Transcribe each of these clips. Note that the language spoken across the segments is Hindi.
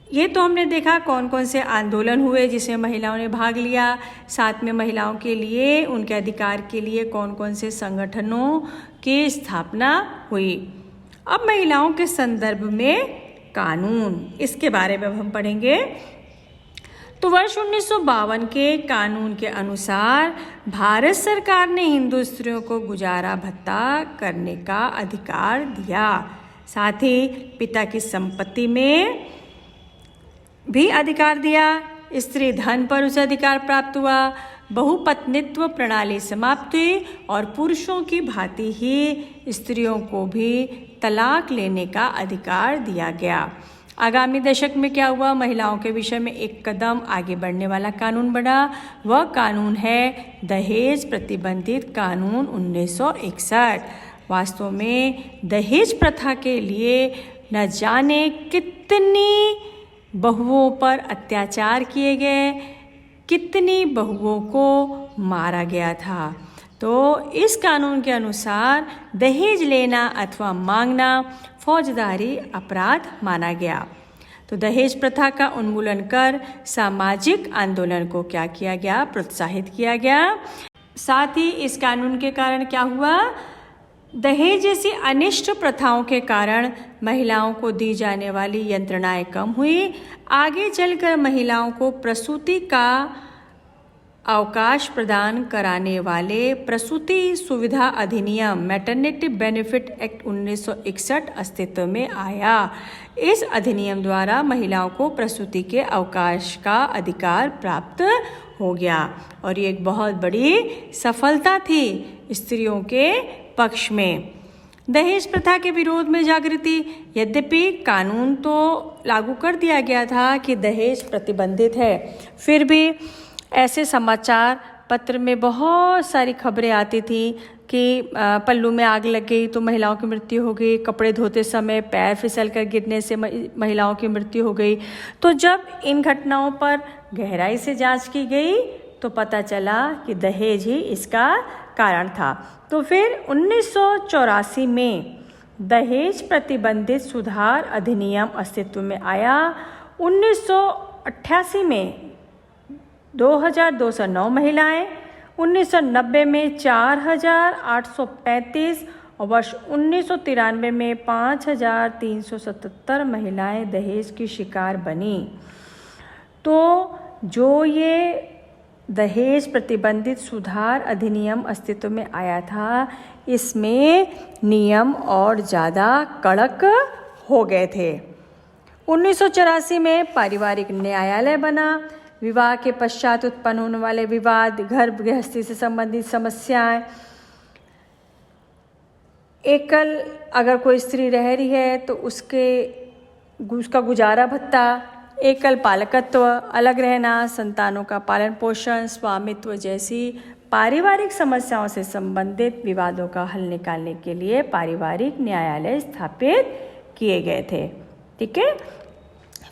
ये तो हमने देखा कौन कौन से आंदोलन हुए जिसमें महिलाओं ने भाग लिया, साथ में महिलाओं के लिए, उनके अधिकार के लिए कौन कौन से संगठनों की स्थापना हुई। अब महिलाओं के संदर्भ में कानून, इसके बारे में हम पढ़ेंगे। तो वर्ष 1952 के कानून के अनुसार भारत सरकार ने हिंदू स्त्रियों को गुजारा भत्ता करने का अधिकार दिया। साथ ही पिता की संपत्ति में भी अधिकार दिया। स्त्री धन पर उसे अधिकार प्राप्त हुआ। बहुपत्नित्व प्रणाली समाप्त हुई और पुरुषों की भांति ही स्त्रियों को भी तलाक लेने का अधिकार दिया गया। आगामी दशक में क्या हुआ? महिलाओं के विषय में एक कदम आगे बढ़ने वाला कानून बना। वह कानून है दहेज प्रतिबंधित कानून 1961। वास्तव में दहेज प्रथा के लिए न जाने कितनी बहुओं पर अत्याचार किए गए, कितनी बहुओं को मारा गया था। तो इस कानून के अनुसार दहेज लेना अथवा मांगना फौजदारी अपराध माना गया। तो दहेज प्रथा का उन्मूलन कर सामाजिक आंदोलन को क्या किया गया? प्रोत्साहित किया गया। साथ ही इस कानून के कारण क्या हुआ? दहेज जैसी अनिष्ट प्रथाओं के कारण महिलाओं को दी जाने वाली यंत्रणाएं कम हुई। आगे चलकर महिलाओं को प्रसूति का अवकाश प्रदान कराने वाले प्रसूति सुविधा अधिनियम मैटरनिटी बेनिफिट एक्ट 1961 अस्तित्व में आया। इस अधिनियम द्वारा महिलाओं को प्रसूति के अवकाश का अधिकार प्राप्त हो गया और ये एक बहुत बड़ी सफलता थी स्त्रियों के पक्ष में। दहेज प्रथा के विरोध में जागृति। यद्यपि कानून तो लागू कर दिया गया था कि दहेज प्रतिबंधित है, फिर भी ऐसे समाचार पत्र में बहुत सारी खबरें आती थी कि पल्लू में आग लग गई तो महिलाओं की मृत्यु हो गई, कपड़े धोते समय पैर फिसल कर गिरने से महिलाओं की मृत्यु हो गई। तो जब इन घटनाओं पर गहराई से जांच की गई तो पता चला कि दहेज ही इसका कारण था। तो फिर 1984 में दहेज प्रतिबंधित सुधार अधिनियम अस्तित्व में आया। 1988 में 2209 महिलाएं, 1990 में 4835 और वर्ष 1993 में 5377 महिलाएं दहेज की शिकार बनी। तो जो ये दहेज प्रतिबंधित सुधार अधिनियम अस्तित्व में आया था, इसमें नियम और ज़्यादा कड़क हो गए थे। 1984 में पारिवारिक न्यायालय बना। विवाह के पश्चात उत्पन्न होने वाले विवाद, घर गृहस्थी से संबंधित समस्याएं, एकल अगर कोई स्त्री रह रही है तो उसका गुजारा भत्ता, एकल पालकत्व, अलग रहना, संतानों का पालन पोषण, स्वामित्व जैसी पारिवारिक समस्याओं से संबंधित विवादों का हल निकालने के लिए पारिवारिक न्यायालय स्थापित किए गए थे। ठीक है।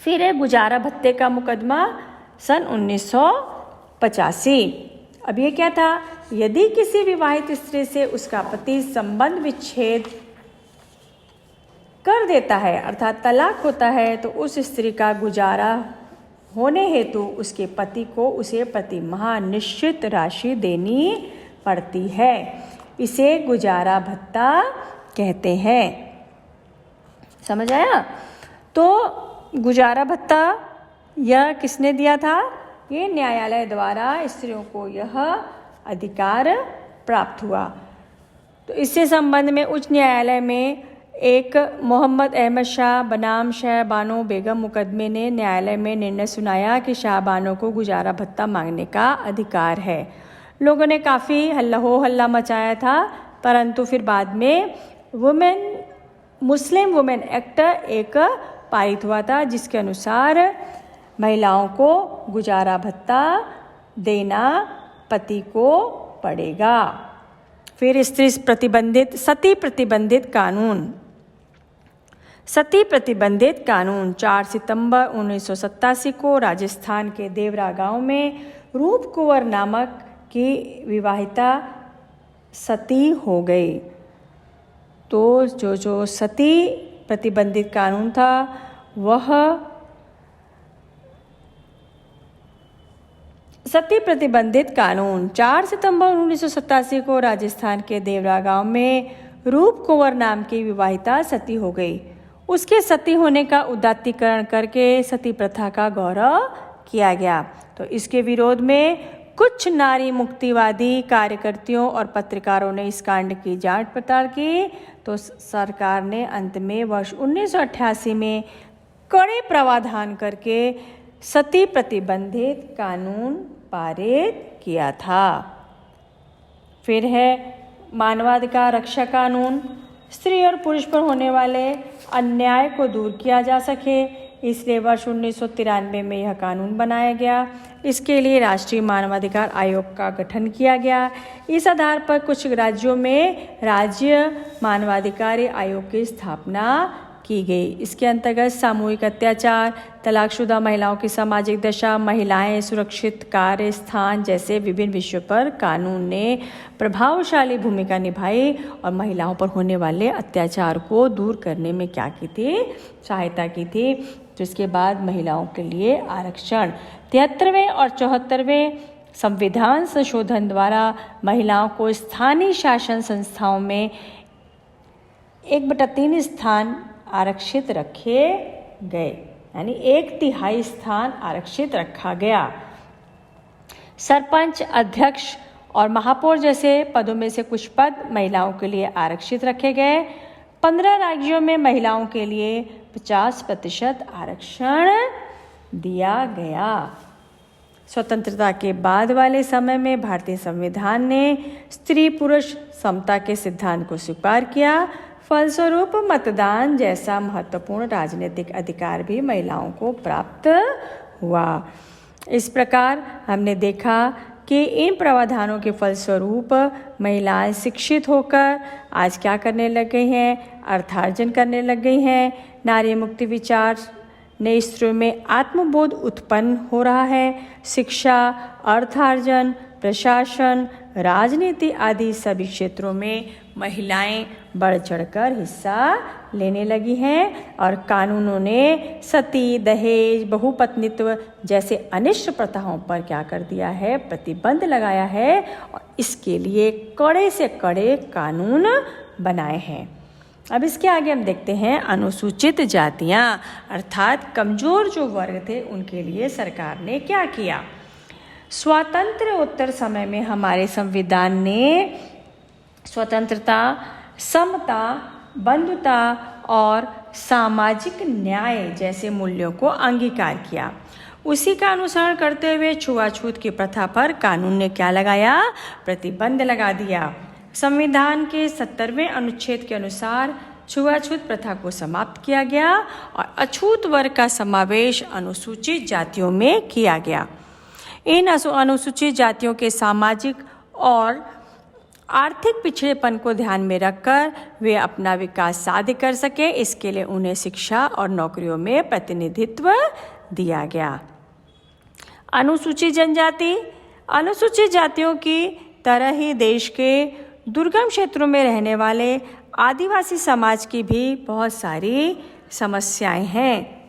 फिर है गुजारा भत्ते का मुकदमा सन 1985। अब ये क्या था? यदि किसी विवाहित स्त्री से उसका पति संबंध विच्छेद कर देता है अर्थात तलाक होता है तो उस स्त्री का गुजारा होने हेतु उसके पति को उसे प्रति माह निश्चित राशि देनी पड़ती है। इसे गुजारा भत्ता कहते हैं। समझ आया? तो गुजारा भत्ता यह किसने दिया था? ये न्यायालय द्वारा स्त्रियों को यह अधिकार प्राप्त हुआ। तो इससे संबंध में उच्च न्यायालय में एक मोहम्मद अहमद शाह बनाम शाह बानो बेगम मुकदमे ने न्यायालय में निर्णय सुनाया कि शाह बानो को गुजारा भत्ता मांगने का अधिकार है। लोगों ने काफ़ी हल्ला हो हल्ला मचाया था, परंतु फिर बाद में मुस्लिम वुमेन एक्ट एक पारित हुआ था जिसके अनुसार महिलाओं को गुजारा भत्ता देना पति को पड़ेगा। फिर सती प्रतिबंधित कानून 4 सितंबर 1987 को राजस्थान के देवरा गांव में रूप कुंवर नामक की विवाहिता सती हो गई। तो जो सती प्रतिबंधित कानून था वह सती प्रतिबंधित कानून 4 सितंबर 1987 को राजस्थान के देवरा गांव में रूप कुंवर नाम की विवाहिता सती हो गई। उसके सती होने का उदात्तीकरण करके सती प्रथा का गौरव किया गया। तो इसके विरोध में कुछ नारी मुक्तिवादी कार्यकर्तियों और पत्रकारों ने इस कांड की जांच पड़ताल की। तो सरकार ने अंत में वर्ष 1988 में कड़े प्रावधान करके सती प्रतिबंधित कानून पारित किया था। फिर है मानवाधिकार रक्षा कानून। स्त्री और पुरुष पर होने वाले अन्याय को दूर किया जा सके, इसलिए वर्ष 1993 में यह कानून बनाया गया। इसके लिए राष्ट्रीय मानवाधिकार आयोग का गठन किया गया। इस आधार पर कुछ राज्यों में राज्य मानवाधिकार आयोग की स्थापना की गई। इसके अंतर्गत सामूहिक अत्याचार, तलाकशुदा महिलाओं की सामाजिक दशा, महिलाएं सुरक्षित कार्य स्थान जैसे विभिन्न विषयों पर कानून ने प्रभावशाली भूमिका निभाई और महिलाओं पर होने वाले अत्याचार को दूर करने में क्या की थी, सहायता की थी। तो इसके बाद महिलाओं के लिए आरक्षण 73वें और 74वें संविधान संशोधन द्वारा महिलाओं को स्थानीय शासन संस्थाओं में 1/3 स्थान आरक्षित रखे गए, यानी 1/3 स्थान आरक्षित रखा गया। सरपंच, अध्यक्ष और महापौर जैसे पदों में से कुछ पद महिलाओं के लिए आरक्षित रखे गए। 15 राज्यों में महिलाओं के लिए 50% आरक्षण दिया गया। स्वतंत्रता के बाद वाले समय में भारतीय संविधान ने स्त्री पुरुष समता के सिद्धांत को स्वीकार किया। फलस्वरूप मतदान जैसा महत्वपूर्ण राजनीतिक अधिकार भी महिलाओं को प्राप्त हुआ। इस प्रकार हमने देखा कि इन प्रावधानों के फलस्वरूप महिलाएं शिक्षित होकर आज क्या करने लग गई हैं, अर्थार्जन करने लग गई हैं। नारी मुक्ति विचार ने स्त्रियों में आत्मबोध उत्पन्न हो रहा है। शिक्षा, अर्थार्जन, प्रशासन, राजनीति आदि सभी क्षेत्रों में महिलाएं बढ़ चढ़कर हिस्सा लेने लगी हैं और कानूनों ने सती, दहेज, बहुपत्नित्व जैसे अनिष्ट प्रथाओं पर क्या कर दिया है, प्रतिबंध लगाया है और इसके लिए कड़े से कड़े कानून बनाए हैं। अब इसके आगे हम देखते हैं अनुसूचित जातियां, अर्थात कमजोर जो वर्ग थे उनके लिए सरकार ने क्या किया। स्वातंत्र्य उत्तर समय में हमारे संविधान ने स्वतंत्रता, समता, बंधुता और सामाजिक न्याय जैसे मूल्यों को अंगीकार किया। उसी का अनुसरण करते हुए छुआछूत की प्रथा पर कानून ने क्या लगाया, प्रतिबंध लगा दिया। संविधान के 70वें अनुच्छेद के अनुसार छुआछूत प्रथा को समाप्त किया गया और अछूत वर्ग का समावेश अनुसूचित जातियों में किया गया। इन अनुसूचित जातियों के सामाजिक और आर्थिक पिछड़ेपन को ध्यान में रखकर वे अपना विकास साध्य कर सके, इसके लिए उन्हें शिक्षा और नौकरियों में प्रतिनिधित्व दिया गया। अनुसूचित जनजाति, अनुसूचित जातियों की तरह ही देश के दुर्गम क्षेत्रों में रहने वाले आदिवासी समाज की भी बहुत सारी समस्याएं हैं।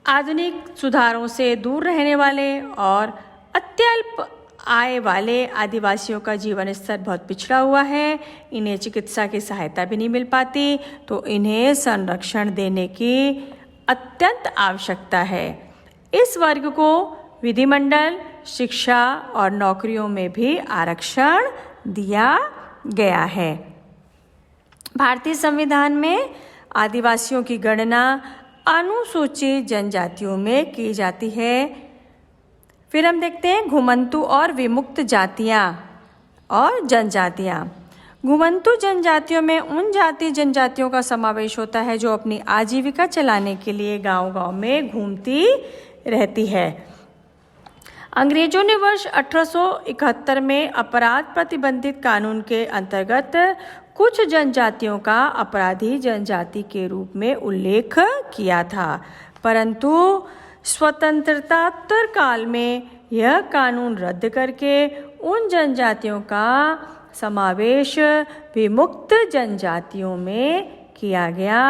आधुनिक सुधारों से दूर रहने वाले और अत्यल्प आय वाले आदिवासियों का जीवन स्तर बहुत पिछड़ा हुआ है। इन्हें चिकित्सा की सहायता भी नहीं मिल पाती, तो इन्हें संरक्षण देने की अत्यंत आवश्यकता है। इस वर्ग को विधिमंडल, शिक्षा और नौकरियों में भी आरक्षण दिया गया है। भारतीय संविधान में आदिवासियों की गणना अनुसूचित जनजातियों में की जाती है। फिर हम देखते हैं घुमंतु और विमुक्त जातियां और जनजातियां। घुमंतु जनजातियों में उन जाति जनजातियों का समावेश होता है जो अपनी आजीविका चलाने के लिए गांव-गांव में घूमती रहती है। अंग्रेजों ने वर्ष 1871 में अपराध प्रतिबंधित कानून के अंतर्गत कुछ जनजातियों का अपराधी जनजाति के रूप में उल्लेख किया था, परंतु स्वतंत्रतात्तर काल में यह कानून रद्द करके उन जनजातियों का समावेश विमुक्त जनजातियों में किया गया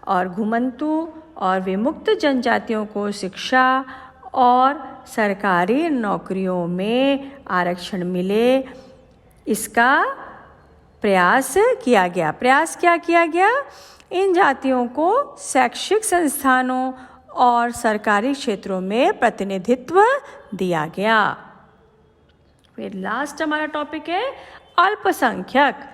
और घुमंतु और विमुक्त जनजातियों को शिक्षा और सरकारी नौकरियों में आरक्षण मिले, इसका प्रयास किया गया। प्रयास क्या किया गया? इन जातियों को शैक्षिक संस्थानों और सरकारी क्षेत्रों में प्रतिनिधित्व दिया गया। फिर लास्ट हमारा टॉपिक है अल्पसंख्यक।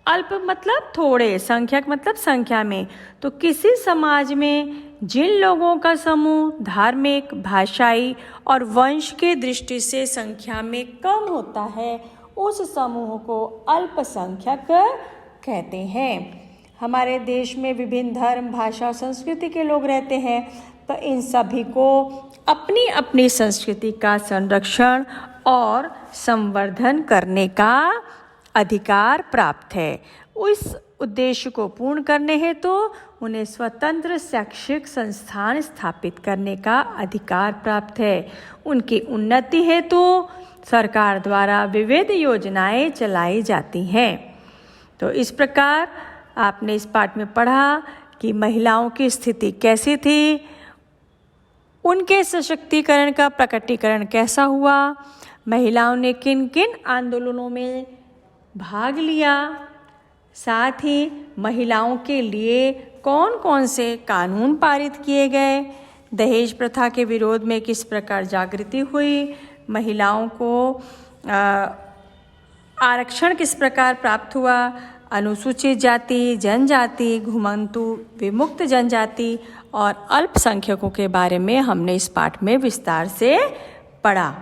अल्प मतलब थोड़े, संख्यक मतलब संख्या में। तो किसी समाज में जिन लोगों का समूह धार्मिक, भाषाई और वंश के दृष्टि से संख्या में कम होता है, उस समूह को अल्पसंख्यक कहते हैं। हमारे देश में विभिन्न धर्म, भाषा और संस्कृति के लोग रहते हैं, तो इन सभी को अपनी अपनी संस्कृति का संरक्षण और संवर्धन करने का अधिकार प्राप्त है। उस उद्देश्य को पूर्ण करने हेतु तो उन्हें स्वतंत्र शैक्षिक संस्थान स्थापित करने का अधिकार प्राप्त है। उनकी उन्नति हेतु तो सरकार द्वारा विविध योजनाएं चलाई जाती हैं। तो इस प्रकार आपने इस पाठ में पढ़ा कि महिलाओं की स्थिति कैसी थी, उनके सशक्तिकरण का प्रकटीकरण कैसा हुआ, महिलाओं ने किन किन आंदोलनों में भाग लिया, साथ ही महिलाओं के लिए कौन कौन से कानून पारित किए गए, दहेज प्रथा के विरोध में किस प्रकार जागृति हुई, महिलाओं को आरक्षण किस प्रकार प्राप्त हुआ, अनुसूचित जाति, जनजाति, घुमंतु, विमुक्त जनजाति और अल्पसंख्यकों के बारे में हमने इस पाठ में विस्तार से पढ़ा।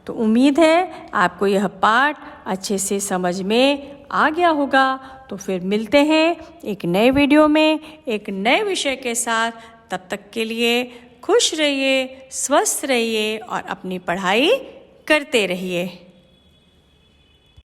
तो उम्मीद है आपको यह पाठ अच्छे से समझ में आ गया होगा। तो फिर मिलते हैं एक नए वीडियो में एक नए विषय के साथ। तब तक के लिए खुश रहिए, स्वस्थ रहिए और अपनी पढ़ाई करते रहिए।